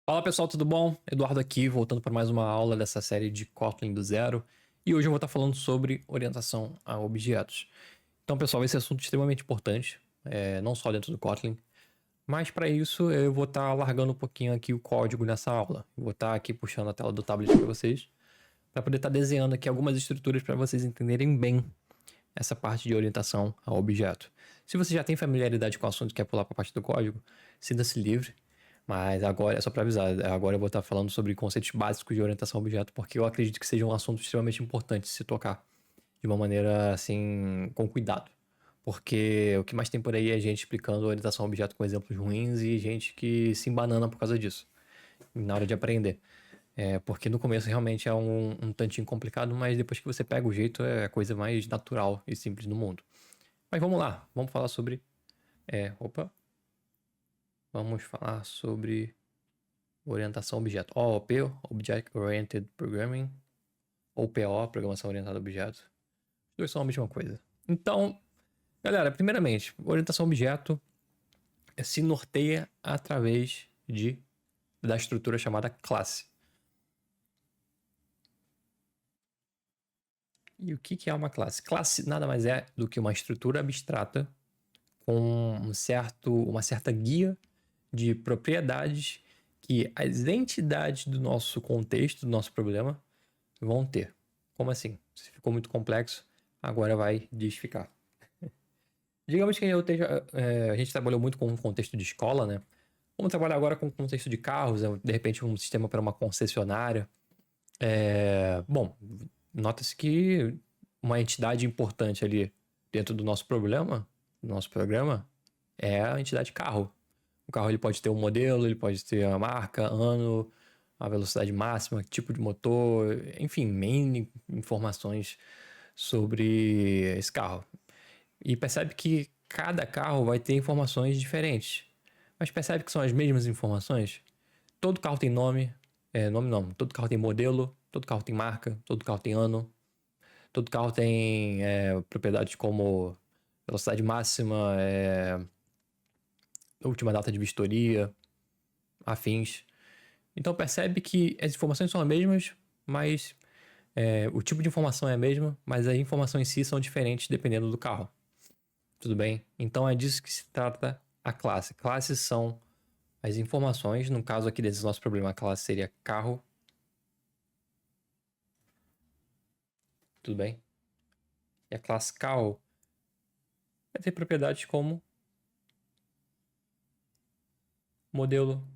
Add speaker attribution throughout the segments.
Speaker 1: Fala pessoal, tudo bom? Eduardo aqui, voltando para mais uma aula dessa série de Kotlin do zero. E hoje eu vou estar falando sobre orientação a objetos. Então, pessoal, esse assunto é extremamente importante, não só dentro do Kotlin, mas para isso eu vou estar largando um pouquinho aqui o código nessa aula. Eu vou estar aqui puxando a tela do tablet para vocês, para poder estar desenhando aqui algumas estruturas para vocês entenderem bem essa parte de orientação a objeto. Se você já tem familiaridade com o assunto e quer pular para a parte do código, sinta-se livre. Mas agora, é só para avisar, agora eu vou estar falando sobre conceitos básicos de orientação a objeto, porque eu acredito que seja um assunto extremamente importante se tocar de uma maneira, assim, com cuidado. Porque o que mais tem por aí é gente explicando orientação a objeto com exemplos ruins e gente que se embanana por causa disso, na hora de aprender. Porque no começo realmente é um tantinho complicado, mas depois que você pega o jeito é a coisa mais natural e simples do mundo. Mas vamos lá, vamos falar sobre... Vamos falar sobre orientação a objeto. OOP, Object Oriented Programming, ou PO, Programação Orientada a Objeto. Os dois são a mesma coisa. Então, galera, primeiramente, orientação a objeto se norteia através da estrutura chamada classe. E o que é uma classe? Classe nada mais é do que uma estrutura abstrata com uma certa guia de propriedades que as entidades do nosso contexto, do nosso problema, vão ter. Como assim? Se ficou muito complexo, agora vai desficar. Digamos que a gente trabalhou muito com um contexto de escola, né? Vamos trabalhar agora com o contexto de carros, de repente um sistema para uma concessionária. Bom, nota-se que uma entidade importante ali dentro do nosso programa, é a entidade carro. O carro ele pode ter um modelo, ele pode ter a marca, ano, a velocidade máxima, tipo de motor, enfim, N informações sobre esse carro. E percebe que cada carro vai ter informações diferentes. Mas percebe que são as mesmas informações? Todo carro tem nome, nome não, todo carro tem modelo, todo carro tem marca, todo carro tem ano, todo carro tem propriedades como velocidade máxima, última data de vistoria, afins. Então percebe que as informações são as mesmas, mas o tipo de informação é a mesma, mas as informações em si são diferentes dependendo do carro. Tudo bem? Então é disso que se trata a classe. Classes são as informações, no caso aqui desse nosso problema, a classe seria carro. Tudo bem? E a classe carro vai ter propriedades como modelo,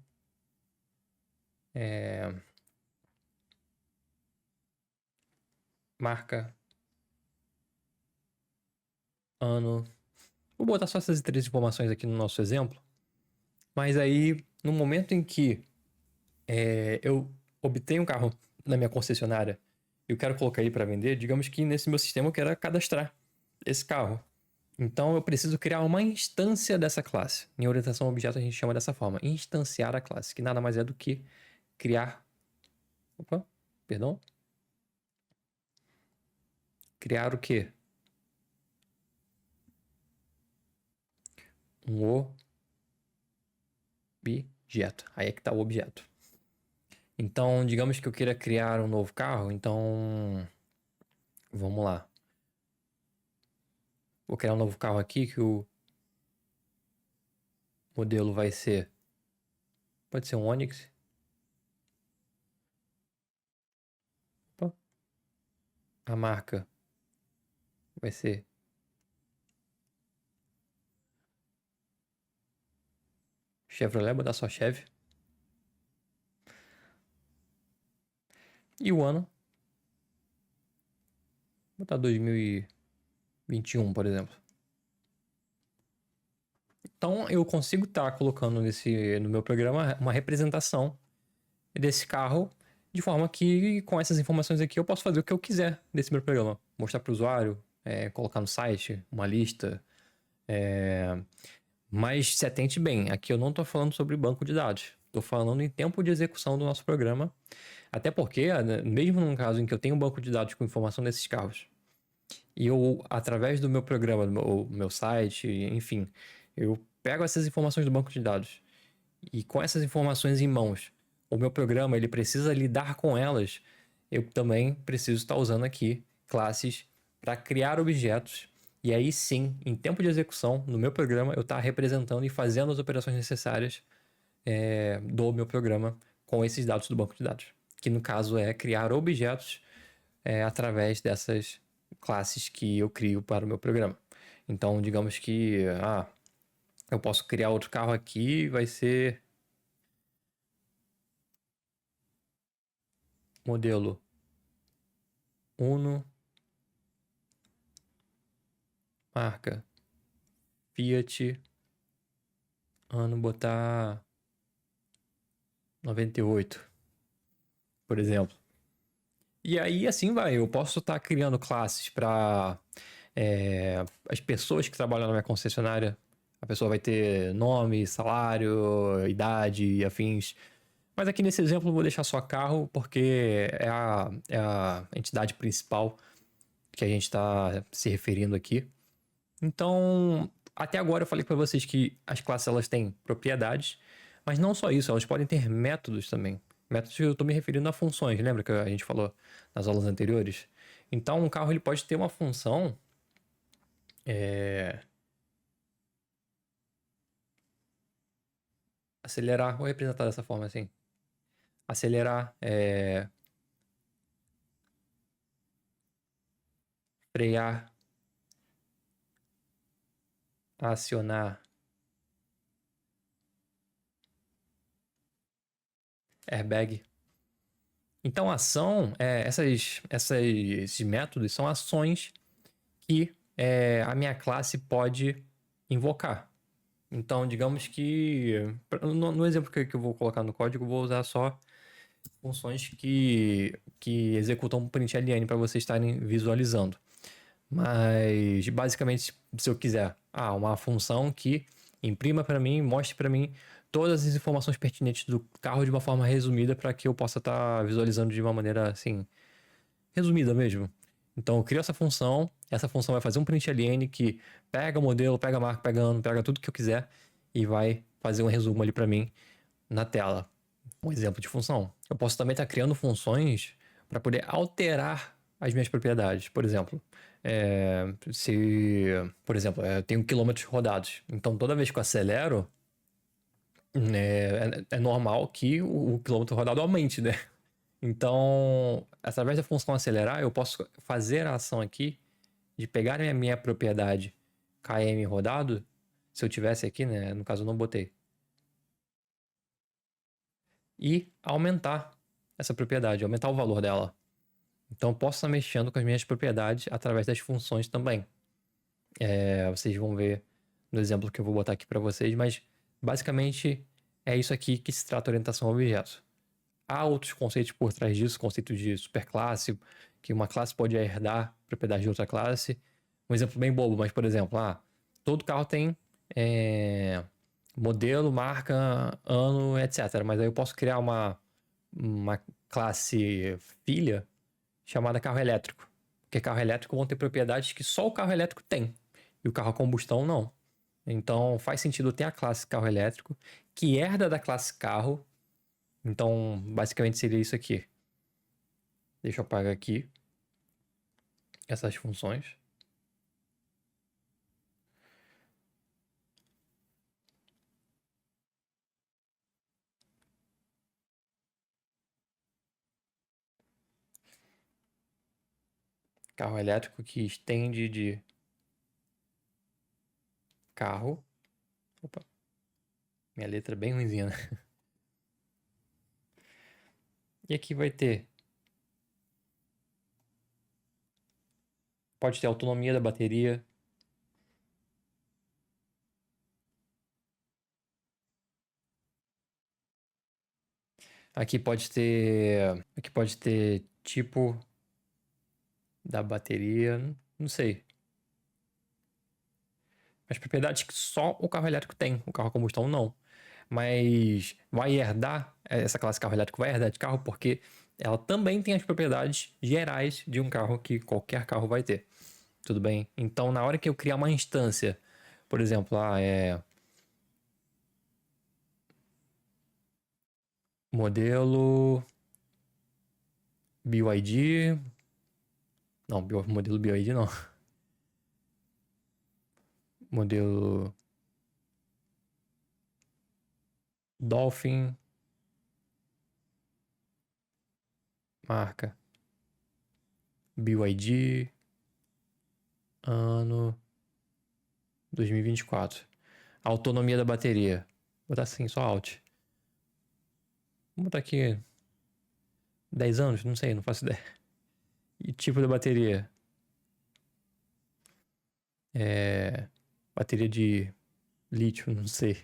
Speaker 1: marca, ano. Vou botar só essas três informações aqui no nosso exemplo. Mas aí, no momento em que eu obtenho um carro na minha concessionária e eu quero colocar ele para vender, digamos que nesse meu sistema eu quero cadastrar esse carro. Então eu preciso criar uma instância dessa classe. Em orientação a objeto a gente chama dessa forma, instanciar a classe, que nada mais é do que criar... Criar o quê? Um objeto. Aí é que está o objeto. Então, digamos que eu queira criar um novo carro, então... Vamos lá. Vou criar um novo carro aqui que o modelo vai ser... Pode ser um Onix. A marca vai ser Chevrolet, vou dar só Chevy. E o ano, vou botar 2021, por exemplo. Então eu consigo estar colocando no meu programa uma representação desse carro, de forma que com essas informações aqui eu posso fazer o que eu quiser desse meu programa. Mostrar para o usuário, colocar no site, uma lista. Mas se atente bem, aqui eu não estou falando sobre banco de dados. Estou falando em tempo de execução do nosso programa. Até porque, mesmo num caso em que eu tenho um banco de dados com informação desses carros, e eu, através do meu programa, do meu site, enfim, eu pego essas informações do banco de dados e com essas informações em mãos, o meu programa ele precisa lidar com elas, eu também preciso estar usando aqui classes para criar objetos. E aí sim, em tempo de execução, no meu programa, eu estar representando e fazendo as operações necessárias do meu programa com esses dados do banco de dados. Que no caso é criar objetos através dessas classes que eu crio para o meu programa. Então, digamos que eu posso criar outro carro aqui, vai ser modelo Uno, marca Fiat, ano botar 98, por exemplo. E aí assim vai, eu posso estar criando classes para as pessoas que trabalham na minha concessionária. A pessoa vai ter nome, salário, idade e afins. Mas aqui nesse exemplo eu vou deixar só carro, porque é a entidade principal que a gente está se referindo aqui. Então, até agora eu falei para vocês que as classes elas têm propriedades, mas não só isso, elas podem ter métodos também. Métodos que eu estou me referindo a funções, lembra que a gente falou nas aulas anteriores? Então, um carro ele pode ter uma função acelerar, vou representar dessa forma assim. Acelerar, frear, acionar, airbag. Então, a ação, esses métodos são ações que a minha classe pode invocar. Então, digamos que, no exemplo que eu vou colocar no código, eu vou usar só funções que executam um println para vocês estarem visualizando. Mas, basicamente, se eu quiser uma função que imprima para mim, mostre para mim todas as informações pertinentes do carro de uma forma resumida para que eu possa estar visualizando de uma maneira, assim, resumida mesmo. Então, eu crio essa função vai fazer um println que pega o modelo, pega a marca, pega ano, pega tudo que eu quiser e vai fazer um resumo ali para mim na tela. Um exemplo de função. Eu posso também estar criando funções para poder alterar as minhas propriedades. Por exemplo, eu tenho quilômetros rodados. Então, toda vez que eu acelero, é normal que o quilômetro rodado aumente, né? Então, através da função acelerar, eu posso fazer a ação aqui de pegar a minha propriedade km rodado, se eu tivesse aqui, né? No caso, eu não botei. E aumentar essa propriedade, aumentar o valor dela. Então, eu posso estar mexendo com as minhas propriedades através das funções também. Vocês vão ver no exemplo que eu vou botar aqui para vocês, mas basicamente é isso aqui que se trata orientação a objetos. Há outros conceitos por trás disso, conceito de superclasse, que uma classe pode herdar propriedade de outra classe. Um exemplo bem bobo, mas por exemplo, todo carro tem modelo, marca, ano, etc. Mas aí eu posso criar uma classe filha chamada carro elétrico. Porque carro elétrico vão ter propriedades que só o carro elétrico tem. E o carro a combustão não. Então faz sentido ter a classe carro elétrico que herda da classe carro. Então basicamente seria isso aqui. Deixa eu apagar aqui essas funções. Carro elétrico que estende de carro. Opa, minha letra é bem ruimzinha, né? E aqui vai ter. Pode ter autonomia da bateria. Aqui pode ter tipo da bateria, não sei. As propriedades que só o carro elétrico tem, o carro a combustão não. Mas vai herdar, essa classe carro elétrico vai herdar de carro porque ela também tem as propriedades gerais de um carro que qualquer carro vai ter. Tudo bem? Então, na hora que eu criar uma instância, por exemplo, modelo BYD. Não, modelo BYD não. Modelo Dolphin. Marca BYD. Ano 2024. Autonomia da bateria. Vou botar assim, só alt. Vou botar aqui 10 anos, não sei, não faço ideia. E tipo da bateria. Bateria de lítio, não sei.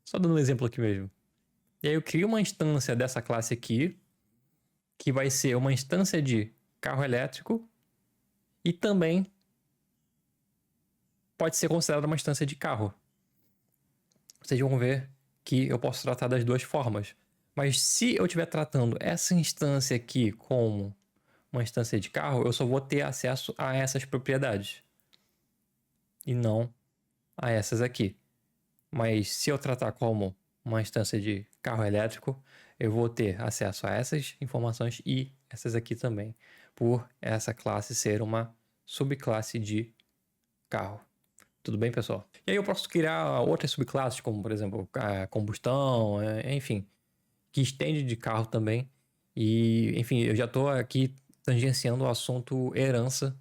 Speaker 1: Só dando um exemplo aqui mesmo. E aí eu crio uma instância dessa classe aqui, que vai ser uma instância de carro elétrico e também pode ser considerada uma instância de carro. Vocês vão ver que eu posso tratar das duas formas. Mas se eu estiver tratando essa instância aqui como uma instância de carro, eu só vou ter acesso a essas propriedades e não a essas aqui. Mas se eu tratar como uma instância de carro elétrico, eu vou ter acesso a essas informações e essas aqui também, por essa classe ser uma subclasse de carro. Tudo bem, pessoal? E aí eu posso criar outras subclasses, como por exemplo, combustão, enfim, que estende de carro também. E, enfim, eu já estou aqui tangenciando o assunto herança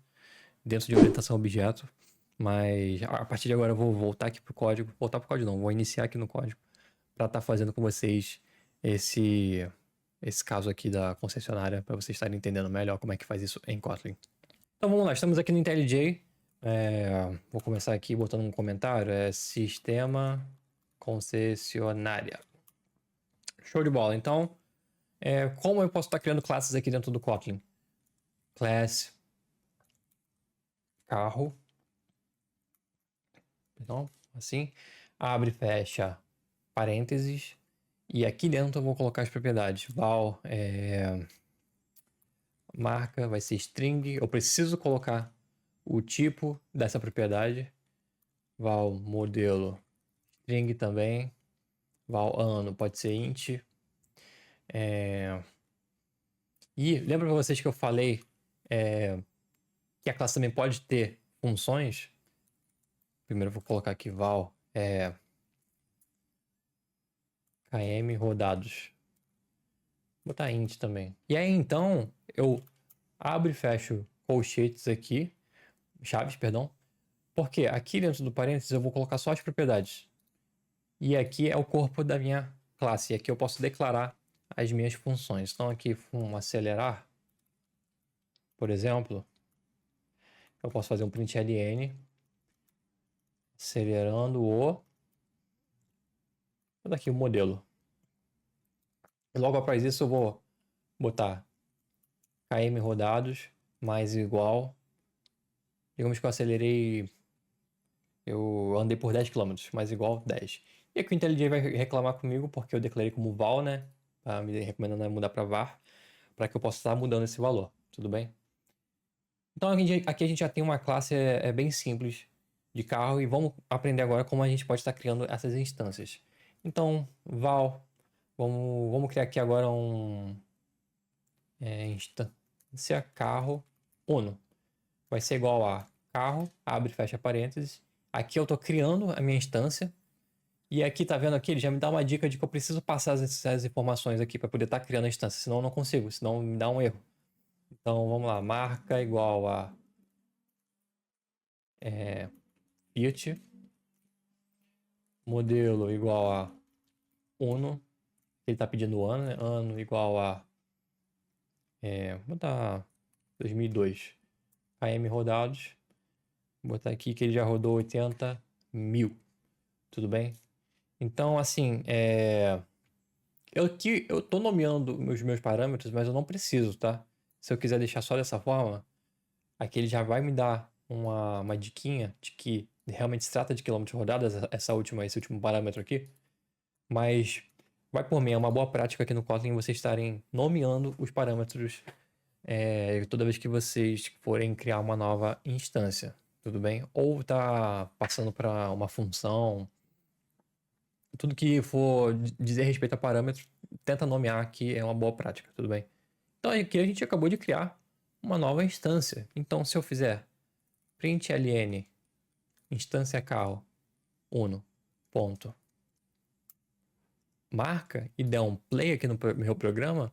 Speaker 1: dentro de orientação a objeto. Mas a partir de agora eu vou voltar aqui pro código. Voltar pro código não, vou iniciar aqui no código para estar fazendo com vocês esse caso aqui da concessionária, para vocês estarem entendendo melhor como é que faz isso em Kotlin. Então vamos lá, estamos aqui no IntelliJ. Vou começar aqui botando um comentário. Sistema concessionária. Show de bola. Então, como eu posso estar criando classes aqui dentro do Kotlin? Class carro. Então, assim, abre e fecha parênteses. E aqui dentro eu vou colocar as propriedades. Val, marca, vai ser string. Eu preciso colocar o tipo dessa propriedade. Val, modelo, string também. Val, ano, pode ser int. E lembra para vocês que eu falei que a classe também pode ter funções? Primeiro eu vou colocar aqui val km rodados. Vou botar int também. E aí então eu abro e fecho colchetes aqui, chaves, perdão. Porque aqui dentro do parênteses eu vou colocar só as propriedades. E aqui é o corpo da minha classe. E aqui eu posso declarar as minhas funções. Então aqui acelerar, por exemplo, eu posso fazer um println acelerando vou dar aqui o modelo. E logo após isso eu vou botar km rodados mais igual. Digamos que eu andei por 10 km, mais igual 10. E aqui o IntelliJ vai reclamar comigo porque eu declarei como val, né? Tá me recomendando mudar para var, para que eu possa estar mudando esse valor, tudo bem? Então aqui a gente já tem uma classe bem simples de carro e vamos aprender agora como a gente pode estar criando essas instâncias. Então, val, vamos criar aqui agora instância carro uno. Vai ser igual a carro, abre e fecha parênteses. Aqui eu estou criando a minha instância. E aqui, tá vendo aqui? Ele já me dá uma dica de que eu preciso passar essas informações aqui para poder estar criando a instância. Senão eu não consigo, senão me dá um erro. Então, vamos lá. Marca igual a Fiat. Modelo igual a Uno. Ele está pedindo o ano, né? Ano igual a... vou botar 2002. km rodados. Vou botar aqui que ele já rodou 80 mil. Tudo bem? Então, assim, eu tô nomeando os meus parâmetros, mas eu não preciso, tá? Se eu quiser deixar só dessa forma, aqui ele já vai me dar uma diquinha de que realmente se trata de quilômetros rodados, esse último parâmetro aqui. Mas vai por mim, é uma boa prática aqui no Kotlin vocês estarem nomeando os parâmetros toda vez que vocês forem criar uma nova instância, tudo bem? Ou tá passando para uma função. Tudo que for dizer respeito a parâmetros, tenta nomear que é uma boa prática, tudo bem? Então aqui a gente acabou de criar uma nova instância. Então se eu fizer println instância carro uno ponto marca e der um play aqui no meu programa,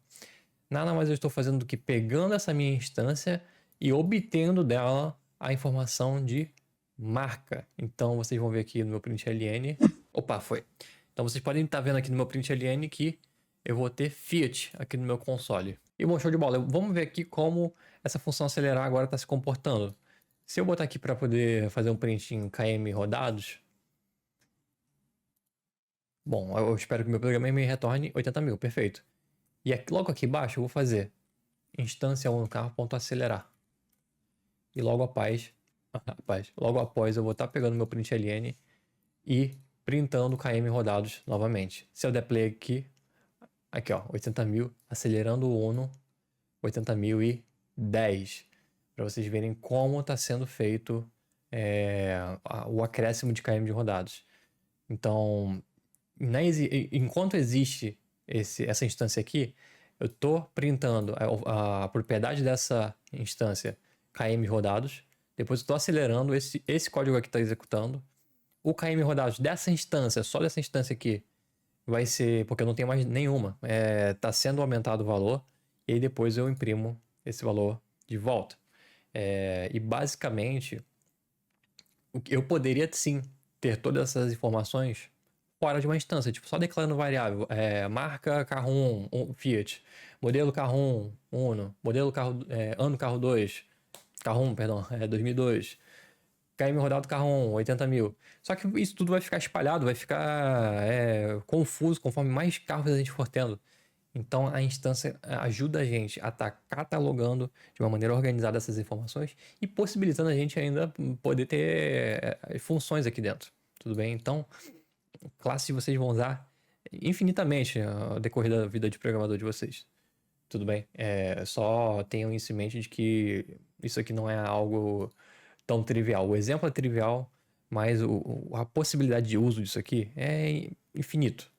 Speaker 1: nada mais eu estou fazendo do que pegando essa minha instância e obtendo dela a informação de marca. Então vocês vão ver aqui no meu println. Opa, foi. Então vocês podem estar vendo aqui no meu println que eu vou ter Fiat aqui no meu console. E bom, show de bola. Vamos ver aqui como essa função acelerar agora está se comportando. Se eu botar aqui para poder fazer um print em km rodados, bom, eu espero que meu programa me retorne 80 mil, perfeito. E aqui, logo aqui embaixo eu vou fazer instância 1 no carro.acelerar. E logo após eu vou estar pegando meu println e printando km rodados novamente. Se eu der play aqui ó, 80 mil, acelerando o Uno, 80.010. Para vocês verem como está sendo feito o acréscimo de km de rodados. Então, enquanto existe essa instância aqui, eu estou printando a propriedade dessa instância km rodados. Depois eu estou acelerando esse código aqui está executando. O km rodados dessa instância, só dessa instância aqui, vai ser, porque eu não tenho mais nenhuma, está sendo aumentado o valor, e aí depois eu imprimo esse valor de volta. E basicamente, eu poderia sim ter todas essas informações fora de uma instância, tipo, só declarando variável, marca carro 1, Fiat, modelo carro 1, Uno, modelo carro, ano carro 2, carro 1, perdão, 2002, km rodado carro 1, 80 mil. Só que isso tudo vai ficar espalhado, vai ficar confuso conforme mais carros a gente for tendo. Então a instância ajuda a gente a estar catalogando de uma maneira organizada essas informações e possibilitando a gente ainda poder ter funções aqui dentro. Tudo bem? Então, classe vocês vão usar infinitamente ao decorrer da vida de programador de vocês. Tudo bem? Só tenham isso em mente de que isso aqui não é algo tão trivial. O exemplo é trivial, mas a possibilidade de uso disso aqui é infinito.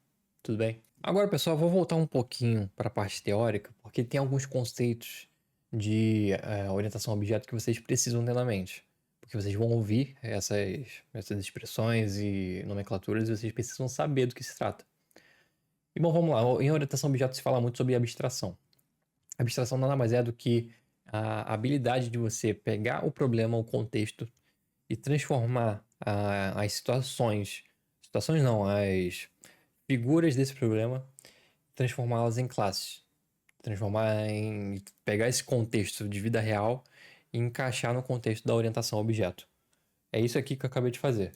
Speaker 1: Tudo bem? Agora, pessoal, eu vou voltar um pouquinho para a parte teórica, porque tem alguns conceitos de orientação a objeto que vocês precisam ter na mente. Porque vocês vão ouvir essas expressões e nomenclaturas e vocês precisam saber do que se trata. E bom, vamos lá. Em orientação a objeto se fala muito sobre abstração. Abstração nada mais é do que a habilidade de você pegar o problema, o contexto, e transformar as situações não, as figuras desse problema, transformá-las em classes. Pegar esse contexto de vida real e encaixar no contexto da orientação a objeto. É isso aqui que eu acabei de fazer.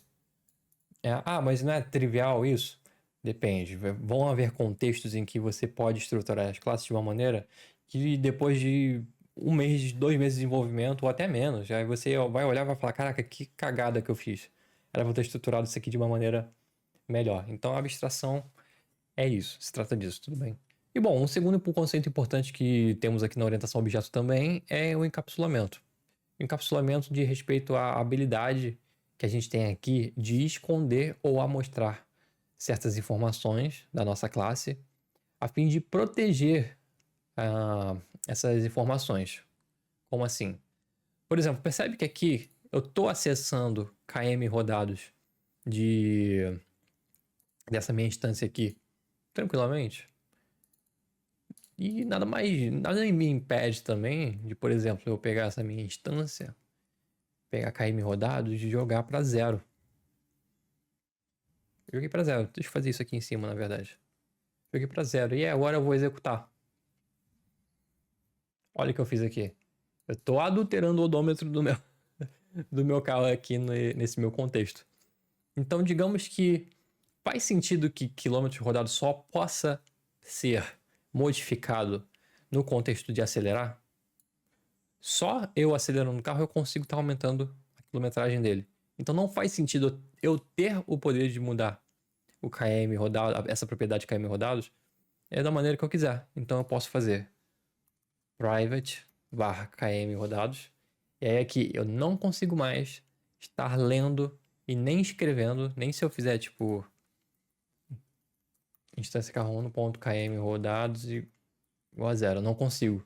Speaker 1: Mas não é trivial isso? Depende. Vão haver contextos em que você pode estruturar as classes de uma maneira que depois de 1 mês, 2 meses de desenvolvimento, ou até menos, aí você vai olhar e vai falar, caraca, que cagada que eu fiz. Era pra eu ter estruturado isso aqui de uma maneira melhor. Então a abstração é isso, se trata disso, tudo bem. E bom, um segundo conceito importante que temos aqui na orientação a objeto também é o encapsulamento. O encapsulamento diz respeito à habilidade que a gente tem aqui de esconder ou amostrar certas informações da nossa classe a fim de proteger essas informações. Como assim? Por exemplo, percebe que aqui eu estou acessando km rodados dessa minha instância aqui tranquilamente. E nada me impede também de, por exemplo, eu pegar essa minha instância, pegar km rodados e jogar para 0. Eu joguei para 0. Deixa eu fazer isso aqui em cima, na verdade. Joguei para 0. E agora eu vou executar. Olha o que eu fiz aqui. Eu estou adulterando o odômetro do meu carro aqui nesse meu contexto. Então, digamos que faz sentido que quilômetros rodados só possa ser modificado no contexto de acelerar? Só eu acelerando o carro eu consigo estar aumentando a quilometragem dele. Então não faz sentido eu ter o poder de mudar o km rodado, essa propriedade de km rodados, da maneira que eu quiser. Então eu posso fazer private /km rodados. E aí aqui eu não consigo mais estar lendo e nem escrevendo, nem se eu fizer tipo Instância carro 1 ponto km rodados igual a 0. Eu não consigo.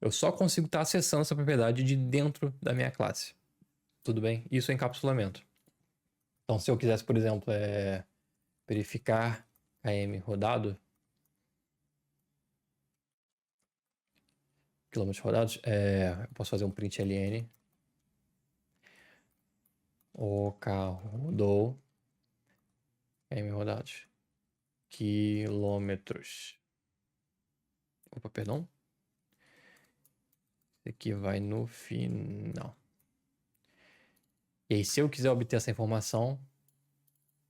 Speaker 1: Eu só consigo estar acessando essa propriedade de dentro da minha classe. Tudo bem? Isso é encapsulamento. Então, se eu quisesse, por exemplo, verificar km rodado, quilômetros rodados, eu posso fazer um print ln. O carro rodou km rodados. Quilômetros. Opa, perdão. Esse aqui vai no final. E aí, se eu quiser obter essa informação,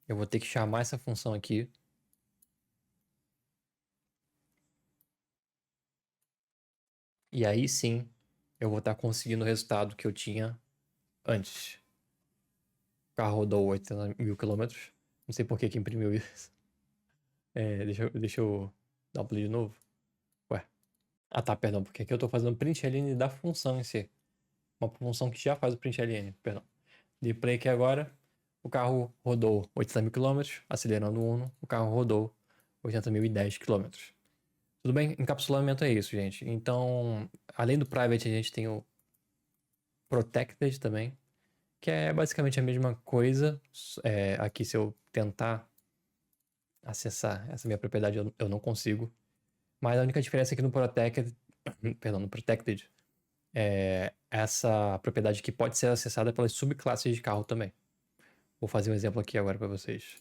Speaker 1: eu vou ter que chamar essa função aqui. E aí sim, eu vou estar conseguindo o resultado que eu tinha antes. O carro rodou 80.000 quilômetros. Não sei por que imprimiu isso. Deixa eu dar um play de novo. Ué. Ah tá, perdão. Porque aqui eu tô fazendo print ln da função em si. Uma função que já faz o print ln. Perdão. De play aqui agora. O carro rodou 80.000 quilômetros. Acelerando o Uno. O carro rodou 80.010 quilômetros. Tudo bem? Encapsulamento é isso, gente. Então, além do private, a gente tem o protected também, que é basicamente a mesma coisa. Aqui, se eu tentar acessar essa minha propriedade, eu não consigo. Mas a única diferença aqui no protected, perdão, no protected, é essa propriedade que pode ser acessada pelas subclasses de carro também. Vou fazer um exemplo aqui agora para vocês.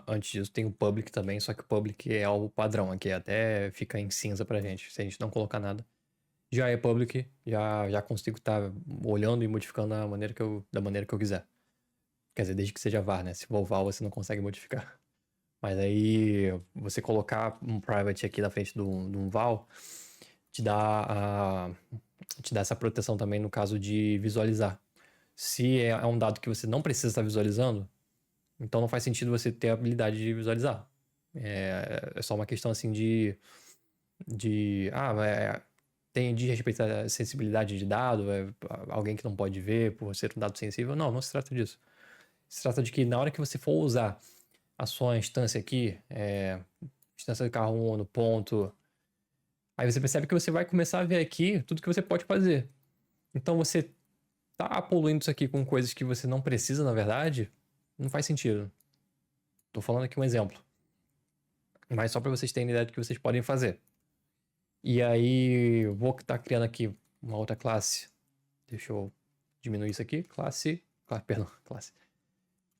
Speaker 1: Antes disso tem o public também, só que o public é algo padrão aqui, até fica em cinza pra gente, se a gente não colocar nada. Já é public, já consigo estar olhando e modificando da maneira que eu quiser. Quer dizer, desde que seja var, né? Se for val, você não consegue modificar. Mas aí, você colocar um private aqui na frente de um val, te dá essa proteção também no caso de visualizar. Se é um dado que você não precisa estar visualizando, então não faz sentido você ter a habilidade de visualizar. É só uma questão assim tem de respeito à sensibilidade de dado, alguém que não pode ver por ser um dado sensível. Não se trata disso. Se trata de que na hora que você for usar a sua instância aqui, instância do carro 1 no ponto, aí você percebe que você vai começar a ver aqui tudo que você pode fazer. Então você tá poluindo isso aqui com coisas que você não precisa, na verdade, não faz sentido. Tô falando aqui um exemplo. Mas só para vocês terem ideia do que vocês podem fazer. E aí, eu vou estar criando aqui uma outra classe. Deixa eu diminuir isso aqui. Classe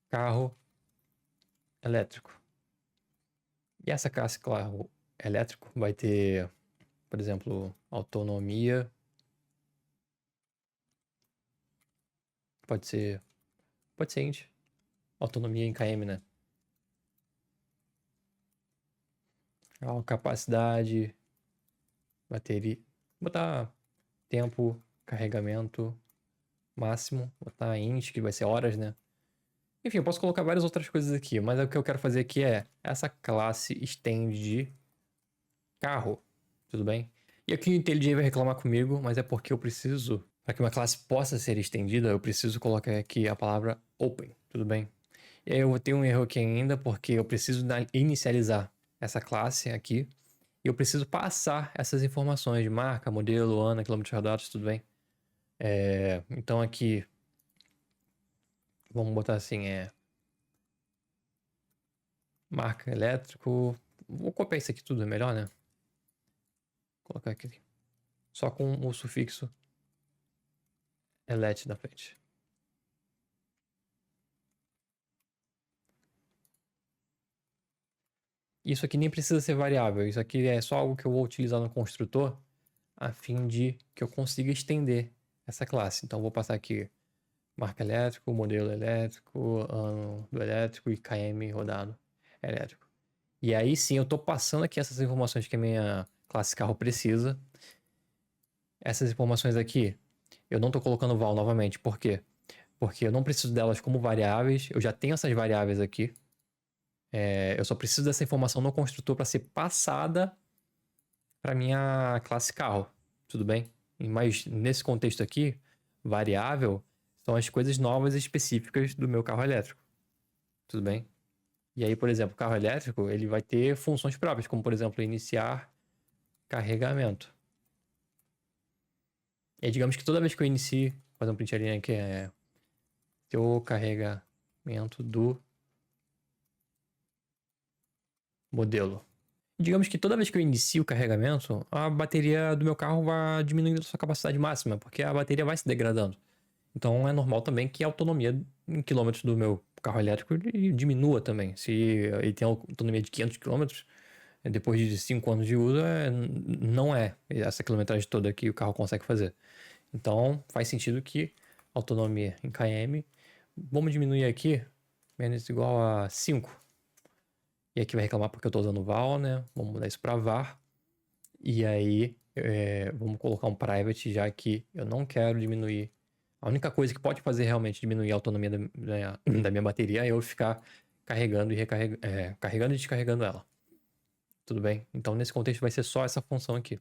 Speaker 1: carro elétrico. E essa classe carro elétrico vai ter, por exemplo, autonomia. Pode ser int. Autonomia em km, né? Capacidade, bateria. Botar tempo, carregamento máximo. Botar int, que vai ser horas, né? Enfim, eu posso colocar várias outras coisas aqui, mas o que eu quero fazer aqui é essa classe extend carro, tudo bem? E aqui o IntelliJ vai reclamar comigo, mas é porque eu preciso, para que uma classe possa ser estendida, eu preciso colocar aqui a palavra open, tudo bem? E aí eu vou ter um erro aqui ainda, porque eu preciso inicializar essa classe aqui, e eu preciso passar essas informações de marca, modelo, ano, quilômetros rodados, tudo bem? Então aqui, vamos botar assim, marca elétrico. Vou copiar isso aqui tudo, é melhor, né? Vou colocar aqui. Só com o sufixo elet na frente. Isso aqui nem precisa ser variável. Isso aqui é só algo que eu vou utilizar no construtor a fim de que eu consiga estender essa classe. Então, eu vou passar aqui marca elétrico, modelo elétrico, ano do elétrico e km rodado elétrico. E aí sim, eu estou passando aqui essas informações que a minha classe carro precisa. Essas informações aqui, eu não estou colocando val novamente. Por quê? Porque eu não preciso delas como variáveis. Eu já tenho essas variáveis aqui. Eu só preciso dessa informação no construtor para ser passada para minha classe carro. Tudo bem? Mas nesse contexto aqui, variável são as coisas novas e específicas do meu carro elétrico. tudo bem? E aí, por exemplo, o carro elétrico, ele vai ter funções próprias, como, por exemplo, iniciar carregamento. E aí, digamos que toda vez que eu inicie, vou fazer um print ali, né, que é o carregamento do modelo. Digamos que toda vez que eu inicio o carregamento, a bateria do meu carro vai diminuindo a sua capacidade máxima, porque a bateria vai se degradando. Então é normal também que a autonomia em quilômetros do meu carro elétrico diminua também. Se ele tem autonomia de 500 quilômetros, depois de 5 anos de uso, não é essa quilometragem toda que o carro consegue fazer. Então faz sentido que autonomia em km, vamos diminuir aqui, menos igual a 5. E aqui vai reclamar porque eu estou usando val, né? Vamos mudar isso para var. E aí vamos colocar um private, já que eu não quero diminuir. A única coisa que pode fazer realmente diminuir a autonomia da minha bateria é eu ficar carregando e carregando e descarregando ela. Tudo bem? Então nesse contexto vai ser só essa função aqui.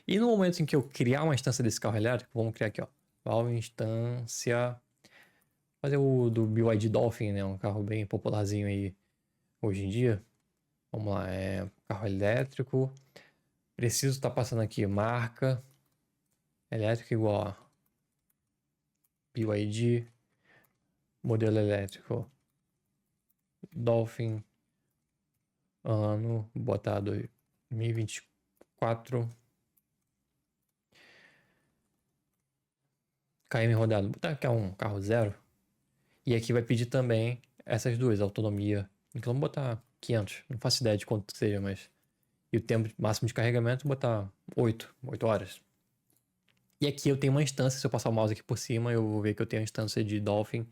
Speaker 1: E no momento em que eu criar uma instância desse carro elétrico, vamos criar aqui, ó. Val instância. Fazer o do BYD Dolphin, né? Um carro bem popularzinho aí hoje em dia. Vamos lá, carro elétrico. Preciso estar passando aqui marca. Elétrico igual a BYD. Modelo elétrico. Dolphin. Ano. Botar 2024. KM rodado. Botar aqui um carro zero. E aqui vai pedir também essas duas, autonomia. Então vamos botar 500. Não faço ideia de quanto seja, mas... E o tempo máximo de carregamento, botar 8 horas. E aqui eu tenho uma instância, se eu passar o mouse aqui por cima, eu vou ver que eu tenho a instância de Dolphin,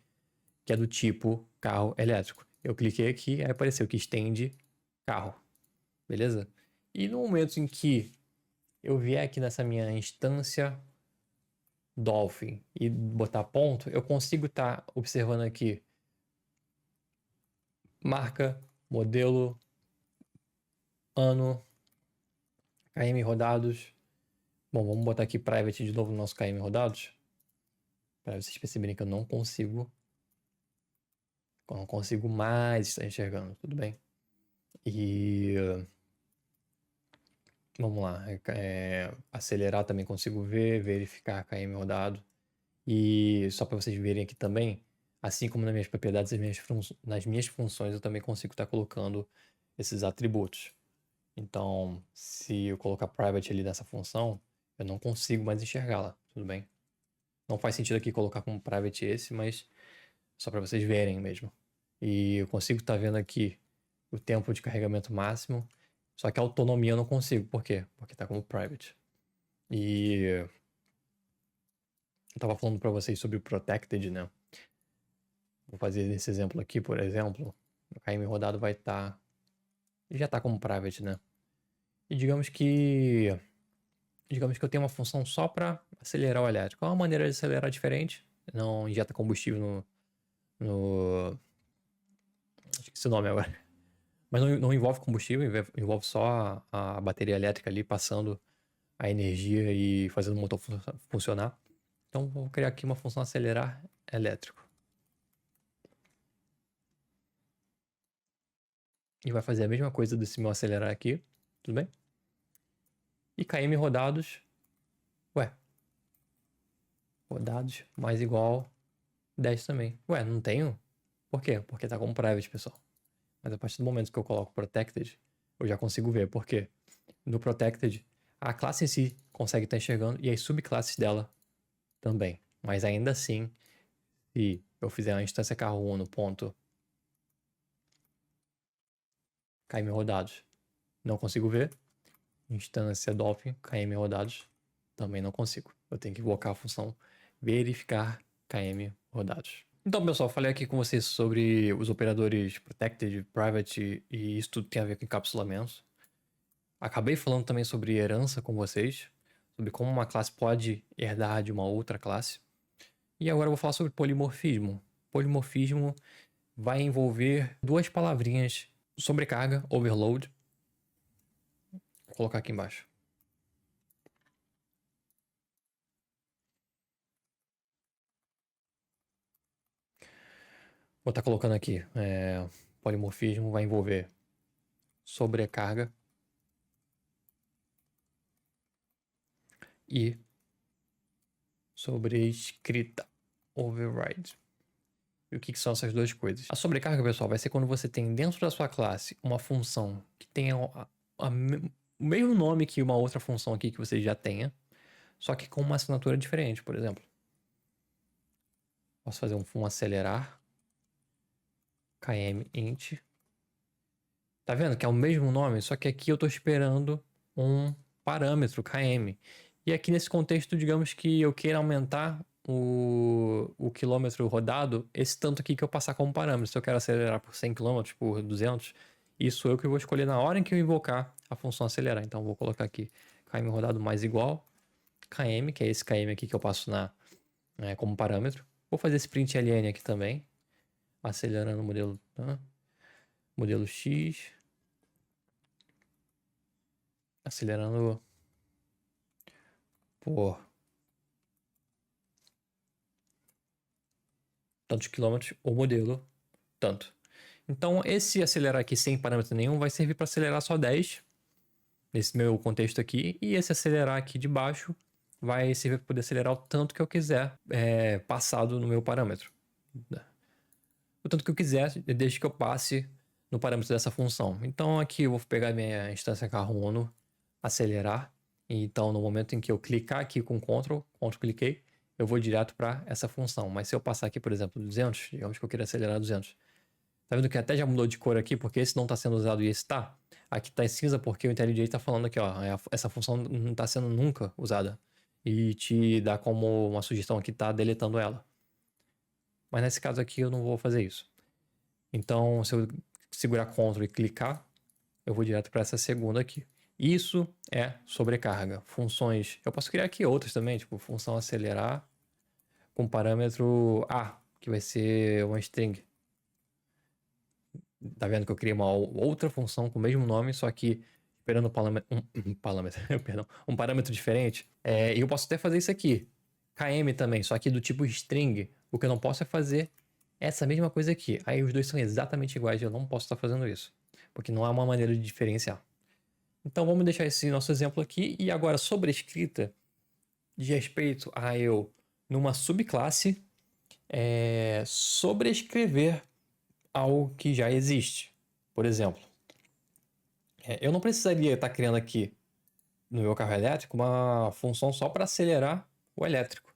Speaker 1: que é do tipo carro elétrico. Eu cliquei aqui, aí apareceu que estende carro. Beleza? E no momento em que eu vier aqui nessa minha instância Dolphin e botar ponto, eu consigo estar observando aqui marca, modelo, ano, KM rodados. Bom, vamos botar aqui private de novo no nosso KM rodados. Para vocês perceberem que eu não consigo mais estar enxergando, tudo bem? E vamos lá, acelerar também consigo ver, verificar KM rodado. E só para vocês verem aqui também, assim como nas minhas propriedades, nas minhas funções, eu também consigo estar colocando esses atributos. Então, se eu colocar private ali nessa função, eu não consigo mais enxergá-la, tudo bem? Não faz sentido aqui colocar como private esse, mas só para vocês verem mesmo. E eu consigo estar vendo aqui o tempo de carregamento máximo, só que a autonomia eu não consigo. Por quê? Porque está como private. E eu estava falando para vocês sobre o protected, né? Vou fazer esse exemplo aqui, por exemplo. O KM rodado vai estar... já está como private, né? E digamos que eu tenho uma função só para acelerar o elétrico. É uma maneira de acelerar diferente. Não injeta combustível no... esqueci o nome agora. Mas não envolve combustível, envolve só a bateria elétrica ali passando a energia e fazendo o motor funcionar. Então vou criar aqui uma função acelerar elétrico. E vai fazer a mesma coisa desse meu acelerar aqui, tudo bem? E KM rodados, rodados mais igual 10 também. Não tenho? Por quê? Porque tá como private, pessoal. Mas a partir do momento que eu coloco protected, eu já consigo ver. Por quê? No protected, a classe em si consegue estar enxergando e as subclasses dela também. Mas ainda assim, se eu fizer a instância carro 1 no ponto KM rodados, não consigo ver. Instância Dolphin, KM rodados, também não consigo. Eu tenho que invocar a função verificar KM rodados. Então, pessoal, falei aqui com vocês sobre os operadores Protected, Private, e isso tudo tem a ver com encapsulamentos. Acabei falando também sobre herança com vocês, sobre como uma classe pode herdar de uma outra classe. E agora eu vou falar sobre polimorfismo. Polimorfismo vai envolver duas palavrinhas: sobrecarga, overload. Vou colocar aqui embaixo. Vou estar colocando aqui, polimorfismo vai envolver sobrecarga e sobrescrita, override. E o que são essas duas coisas? A sobrecarga, pessoal, vai ser quando você tem dentro da sua classe uma função que tenha o mesmo nome que uma outra função aqui que você já tenha, só que com uma assinatura diferente, por exemplo. Posso fazer um acelerar km int. Tá vendo que é o mesmo nome, só que aqui eu tô esperando um parâmetro km. E aqui nesse contexto, digamos que eu queira aumentar o quilômetro rodado, esse tanto aqui que eu passar como parâmetro. Se eu quero acelerar por 100 km, por 200, isso eu que vou escolher na hora em que eu invocar a função acelerar. Então eu vou colocar aqui km rodado mais igual km, que é esse km aqui que eu passo como parâmetro. Vou fazer esse print ln aqui também, acelerando o modelo, modelo X, acelerando por tantos quilômetros o modelo tanto. Então esse acelerar aqui sem parâmetro nenhum vai servir para acelerar só 10 nesse meu contexto aqui, e esse acelerar aqui de baixo vai servir para poder acelerar o tanto que eu quiser passado no meu parâmetro. O tanto que eu quiser, desde que eu passe no parâmetro dessa função. Então aqui eu vou pegar minha instância carro Uno, acelerar. Então no momento em que eu clicar aqui com Ctrl cliquei, eu vou direto para essa função. Mas se eu passar aqui, por exemplo, 200, digamos que eu queira acelerar 200. Tá vendo que até já mudou de cor aqui, porque esse não está sendo usado e esse está? Aqui está em cinza porque o IntelliJ está falando aqui, ó, essa função não está sendo nunca usada. E te dá como uma sugestão aqui, tá deletando ela. Mas nesse caso aqui eu não vou fazer isso. Então, se eu segurar Ctrl e clicar, eu vou direto para essa segunda aqui. Isso é sobrecarga. Funções, eu posso criar aqui outras também, tipo função acelerar com parâmetro A, que vai ser uma string. Tá vendo que eu criei uma outra função com o mesmo nome, só que esperando um parâmetro diferente. E eu posso até fazer isso aqui, km também, só que do tipo string. O que eu não posso é fazer essa mesma coisa aqui. Aí os dois são exatamente iguais e eu não posso estar fazendo isso, porque não há uma maneira de diferenciar. Então vamos deixar esse nosso exemplo aqui. E agora sobre a escrita, de respeito a eu, numa subclasse, sobrescrever algo que já existe. Por exemplo, eu não precisaria estar criando aqui no meu carro elétrico uma função só para acelerar o elétrico.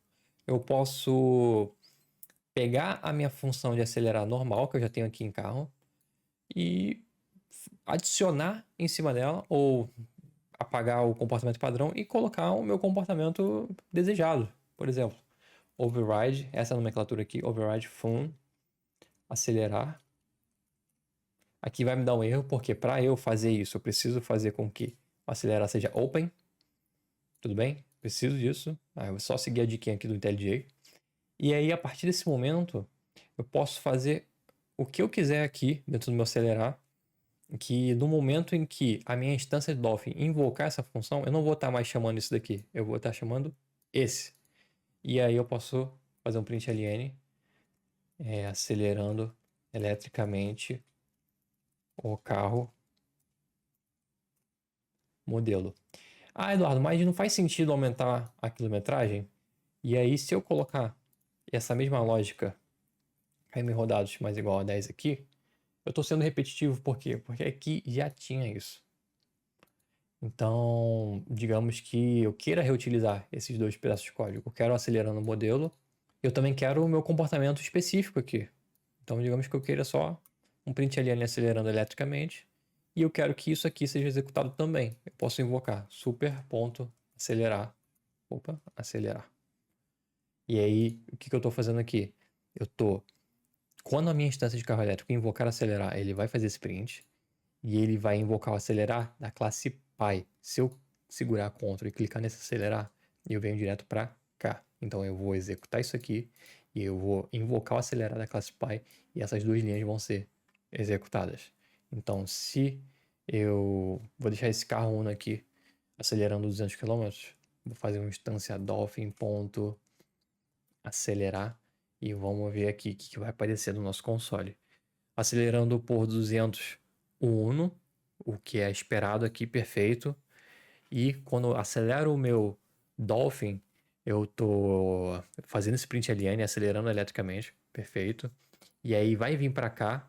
Speaker 1: Eu posso pegar a minha função de acelerar normal, que eu já tenho aqui em carro, e adicionar em cima dela, ou apagar o comportamento padrão e colocar o meu comportamento desejado. Por exemplo, override, essa nomenclatura aqui, override fun, acelerar. Aqui vai me dar um erro, porque para eu fazer isso, eu preciso fazer com que o acelerar seja open. Tudo bem? Preciso disso. Eu vou só seguir a dica aqui do IntelliJ. E aí, a partir desse momento, eu posso fazer o que eu quiser aqui dentro do meu acelerar, que no momento em que a minha instância de Dolphin invocar essa função, eu não vou estar mais chamando isso daqui, eu vou estar chamando esse. E aí eu posso fazer um print ln, acelerando eletricamente o carro modelo. Eduardo, mas não faz sentido aumentar a quilometragem? E aí, se eu colocar essa mesma lógica, km rodados mais igual a 10 aqui, eu estou sendo repetitivo, por quê? Porque aqui já tinha isso. Então, digamos que eu queira reutilizar esses dois pedaços de código. Eu quero acelerando o modelo, eu também quero o meu comportamento específico aqui. Então, digamos que eu queira só um print ln acelerando eletricamente, e eu quero que isso aqui seja executado também. Eu posso invocar super.acelerar. Acelerar. E aí, o que eu estou fazendo aqui? Quando a minha instância de carro elétrico invocar acelerar, ele vai fazer esse print, e ele vai invocar o acelerar da classe Pi. Se eu segurar Ctrl e clicar nesse acelerar, eu venho direto para cá. Então eu vou executar isso aqui e eu vou invocar o acelerar da classe Pi e essas duas linhas vão ser executadas. Então se eu vou deixar esse carro Uno aqui acelerando 200 km, vou fazer uma instância dolphin.acelerar E vamos ver aqui o que vai aparecer no nosso console. Acelerando por 200 o Uno, o que é esperado aqui, perfeito. E quando acelero o meu Dolphin, eu tô fazendo sprint LN, acelerando eletricamente, perfeito. E aí vai vir para cá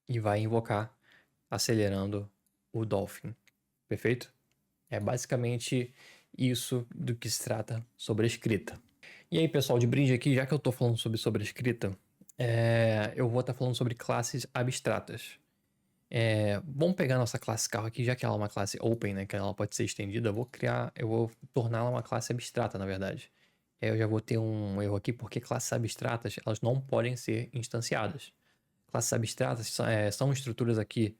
Speaker 1: e vai invocar acelerando o Dolphin, perfeito? É basicamente isso do que se trata sobre a escrita. E aí, pessoal, de brinde aqui, já que eu tô falando sobre a escrita, eu vou estar falando sobre classes abstratas. Vamos pegar nossa classe carro aqui, já que ela é uma classe open, né, que ela pode ser estendida, eu vou torná-la uma classe abstrata, na verdade. Eu já vou ter um erro aqui, porque classes abstratas, elas não podem ser instanciadas. Classes abstratas são estruturas aqui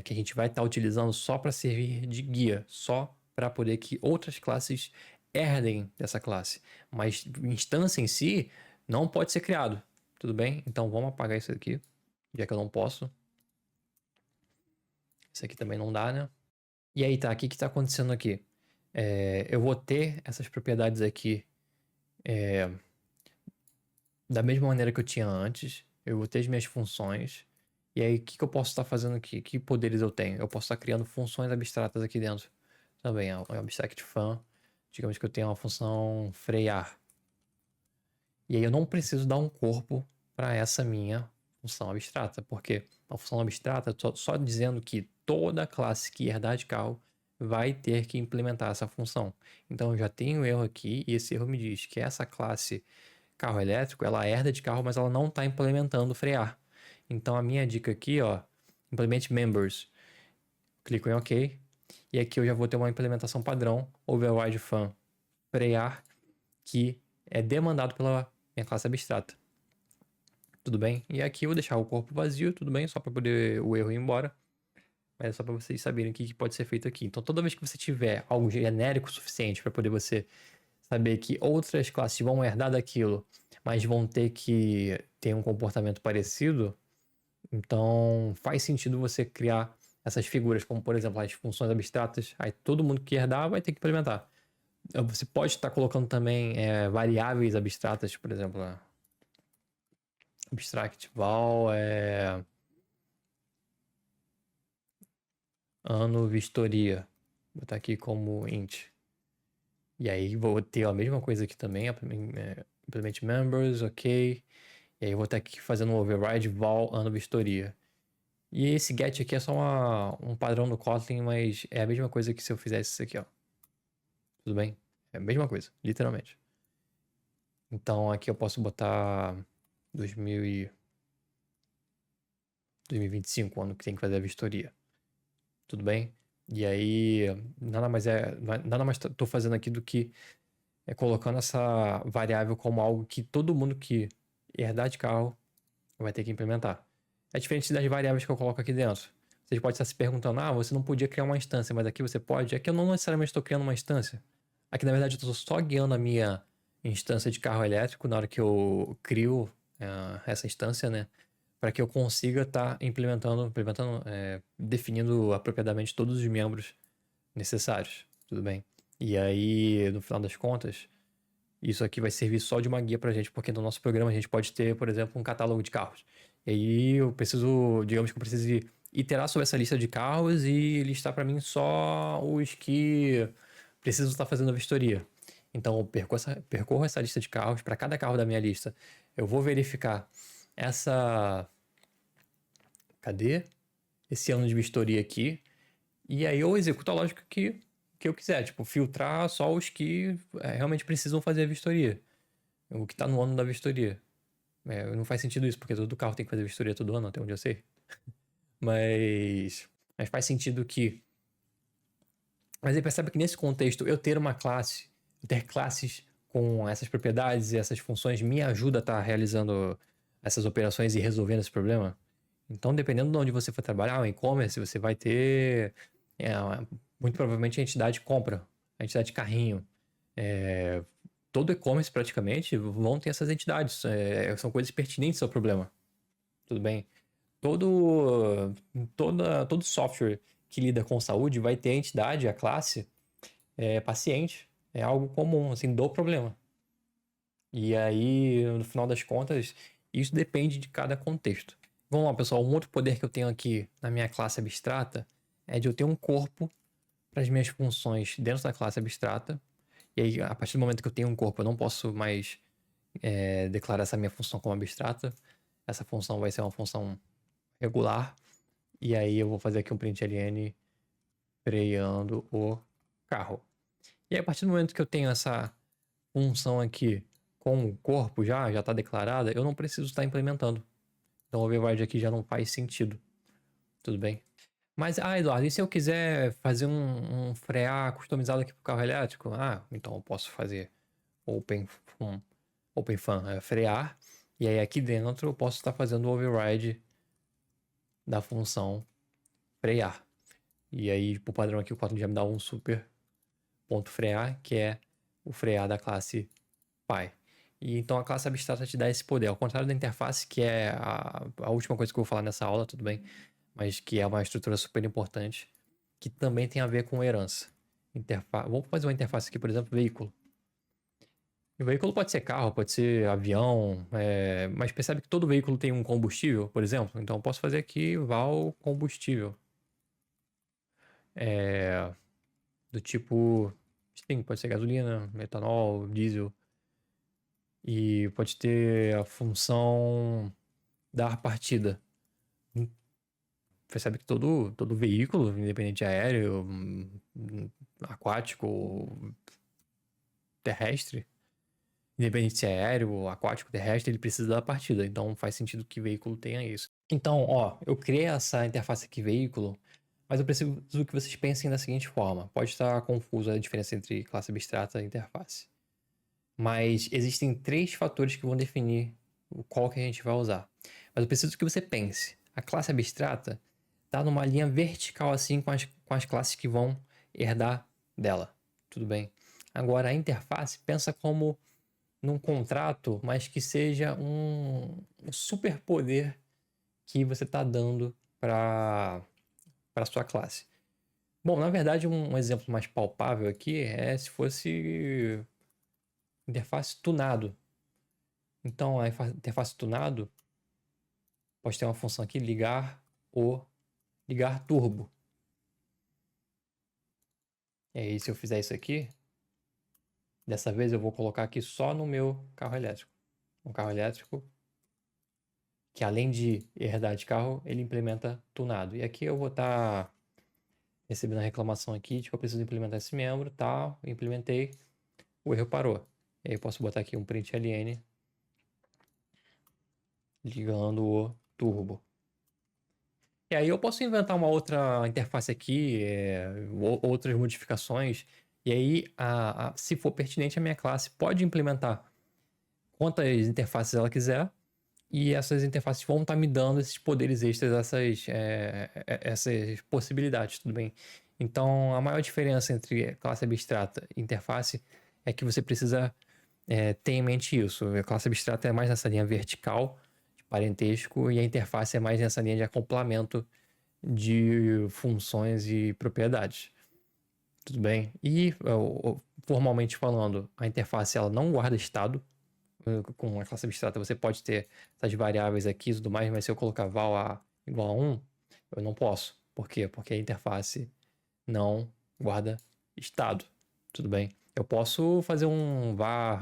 Speaker 1: que a gente vai estar utilizando só para servir de guia, só para poder que outras classes herdem dessa classe. Mas instância em si não pode ser criado, tudo bem? Então vamos apagar isso aqui, já que eu não posso. Isso aqui também não dá, né? E aí tá, o que está acontecendo aqui? Eu vou ter essas propriedades aqui da mesma maneira que eu tinha antes. Eu vou ter as minhas funções. E aí, o que eu posso estar fazendo aqui? Que poderes eu tenho? Eu posso estar criando funções abstratas aqui dentro também. O abstract fun. Digamos que eu tenho uma função frear. E aí eu não preciso dar um corpo para essa minha função abstrata. Porque a função abstrata, só dizendo que toda classe que herdar de carro vai ter que implementar essa função. Então eu já tenho um erro aqui e esse erro me diz que essa classe carro elétrico, ela herda de carro, mas ela não está implementando frear. Então a minha dica aqui, ó, implemente members. Clico em OK. E aqui eu já vou ter uma implementação padrão, override fun frear, que é demandado pela minha classe abstrata. Tudo bem? E aqui eu vou deixar o corpo vazio, tudo bem? Só para poder o erro ir embora. Mas é só para vocês saberem o que pode ser feito aqui. Então toda vez que você tiver algo genérico suficiente para poder você saber que outras classes vão herdar daquilo, mas vão ter que ter um comportamento parecido, então faz sentido você criar essas figuras, como por exemplo as funções abstratas, aí todo mundo que herdar vai ter que implementar. Você pode estar colocando também variáveis abstratas, por exemplo, abstract val ano vistoria, vou botar aqui como int. E aí vou ter a mesma coisa aqui também, implement members, ok. E aí eu vou estar aqui fazendo um override val ano vistoria. E esse get aqui é só um padrão do Kotlin, mas é a mesma coisa que se eu fizesse isso aqui, ó. Tudo bem? É a mesma coisa, literalmente. Então aqui eu posso botar 2025, ano que tem que fazer a vistoria. Tudo bem? E aí nada mais estou fazendo aqui do que colocando essa variável como algo que todo mundo que herdar de carro vai ter que implementar. É diferente das variáveis que eu coloco aqui dentro. Você pode estar se perguntando, você não podia criar uma instância, mas aqui você pode. Aqui eu não necessariamente estou criando uma instância. Aqui, na verdade, eu estou só guiando a minha instância de carro elétrico na hora que eu crio essa instância, né? Para que eu consiga estar definindo apropriadamente todos os membros necessários. Tudo bem? E aí, no final das contas, isso aqui vai servir só de uma guia pra gente, porque no nosso programa a gente pode ter, por exemplo, um catálogo de carros. E aí digamos que eu preciso iterar sobre essa lista de carros e listar para mim só os que precisam estar fazendo a vistoria. Então eu percorro essa lista de carros, para cada carro da minha lista, eu vou verificar cadê? Esse ano de vistoria aqui, e aí eu executo a lógica que eu quiser, tipo, filtrar só os que realmente precisam fazer a vistoria. O que tá no ano da vistoria. Não faz sentido isso, porque todo carro tem que fazer vistoria todo ano, até onde eu sei. Mas faz sentido que... Mas aí percebe que nesse contexto, eu ter classes com essas propriedades e essas funções me ajuda a estar realizando essas operações e resolvendo esse problema. Então, dependendo de onde você for trabalhar, o e-commerce, você vai ter... muito provavelmente a entidade compra, a entidade carrinho. Todo e-commerce praticamente vão ter essas entidades. São coisas pertinentes ao problema. Tudo bem? Todo software que lida com saúde vai ter a entidade, a classe, paciente. É algo comum, assim, do problema. E aí, no final das contas, isso depende de cada contexto. Vamos lá, pessoal. Um outro poder que eu tenho aqui na minha classe abstrata é de eu ter um corpo para as minhas funções dentro da classe abstrata. E aí, a partir do momento que eu tenho um corpo, eu não posso mais declarar essa minha função como abstrata. Essa função vai ser uma função regular. E aí eu vou fazer aqui um println freando o carro. E aí, a partir do momento que eu tenho essa função aqui com o corpo já está declarada, eu não preciso estar implementando. Então o override aqui já não faz sentido. Tudo bem? Mas, Eduardo, e se eu quiser fazer um frear customizado aqui para o carro elétrico? Então eu posso fazer OpenFun frear. E aí aqui dentro eu posso estar fazendo o override da função frear. E aí, por padrão aqui, o Kotlin já me dá um super ponto frear, que é o frear da classe Py. E então a classe abstrata te dá esse poder, ao contrário da interface, que é a última coisa que eu vou falar nessa aula, tudo bem? Mas que é uma estrutura super importante, que também tem a ver com herança. Vamos fazer uma interface aqui, por exemplo, veículo. O veículo pode ser carro, pode ser avião, mas percebe que todo veículo tem um combustível, por exemplo? Então eu posso fazer aqui val combustível. Do tipo, sim, pode ser gasolina, etanol, diesel. E pode ter a função dar partida. Percebe que todo veículo, independente aéreo, aquático, terrestre, independente se é aéreo, aquático, terrestre, ele precisa da partida. Então faz sentido que veículo tenha isso. Então, eu criei essa interface aqui veículo, mas eu preciso que vocês pensem da seguinte forma. Pode estar confuso a diferença entre classe abstrata e interface. Mas existem 3 fatores que vão definir qual que a gente vai usar. Mas eu preciso que você pense. A classe abstrata está numa linha vertical assim com as classes que vão herdar dela. Tudo bem? Agora, a interface pensa como num contrato, mas que seja um superpoder que você está dando para sua classe. Bom, na verdade, um exemplo mais palpável aqui é se fosse interface tunado. Então, a interface tunado pode ter uma função aqui, ligar turbo. E aí, se eu fizer isso aqui, dessa vez eu vou colocar aqui só no meu carro elétrico. Um carro elétrico que, além de herdar de carro, ele implementa tunado. E aqui eu vou estar recebendo a reclamação aqui de que eu preciso implementar esse membro, tal. Implementei, o erro parou. E aí eu posso botar aqui um println ligando o turbo. E aí eu posso inventar uma outra interface aqui, outras modificações. E aí, se for pertinente, a minha classe pode implementar quantas interfaces ela quiser. E essas interfaces vão estar me dando esses poderes extras, essas possibilidades, tudo bem? Então, a maior diferença entre classe abstrata e interface é que você precisa ter em mente isso. A classe abstrata é mais nessa linha vertical, de parentesco, e a interface é mais nessa linha de acoplamento de funções e propriedades. Tudo bem? E, formalmente falando, a interface ela não guarda estado. Com a classe abstrata você pode ter essas variáveis aqui e tudo mais, mas se eu colocar val a igual a 1, eu não posso. Por quê? Porque a interface não guarda estado. Tudo bem? Eu posso fazer um var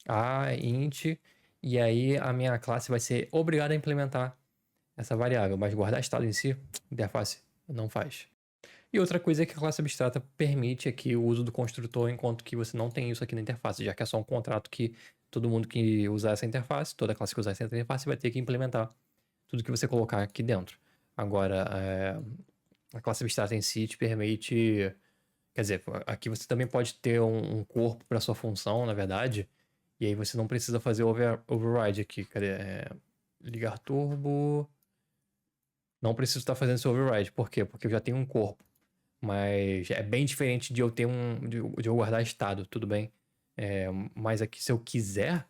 Speaker 1: a int, e aí a minha classe vai ser obrigada a implementar essa variável, mas guardar estado em si, a interface não faz. E outra coisa é que a classe abstrata permite aqui o uso do construtor, enquanto que você não tem isso aqui na interface, já que é só um contrato que todo mundo que usar essa interface, toda classe que usar essa interface vai ter que implementar tudo que você colocar aqui dentro. Agora, a classe abstrata em si te permite... Quer dizer, aqui você também pode ter um corpo para sua função, na verdade, e aí você não precisa fazer override aqui. Cadê? Ligar turbo... Não preciso estar fazendo esse override. Por quê? Porque eu já tenho um corpo. Mas é bem diferente de eu ter de eu guardar estado, tudo bem? Mas aqui, se eu quiser,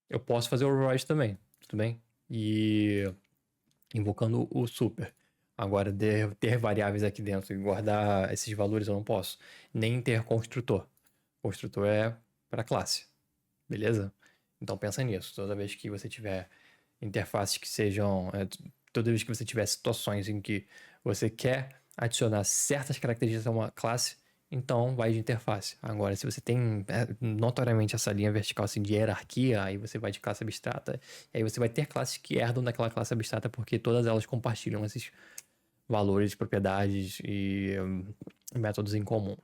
Speaker 1: eu posso fazer o override também, tudo bem? E invocando o super. Agora, ter variáveis aqui dentro e guardar esses valores eu não posso. Nem ter construtor. construtor é para classe, beleza? Então pensa nisso. Toda vez que você tiver interfaces que sejam... toda vez que você tiver situações em que você quer adicionar certas características a uma classe, então vai de interface. Agora, se você tem notoriamente essa linha vertical assim, de hierarquia, aí você vai de classe abstrata, e aí você vai ter classes que herdam daquela classe abstrata porque todas elas compartilham esses valores, propriedades e métodos em comum.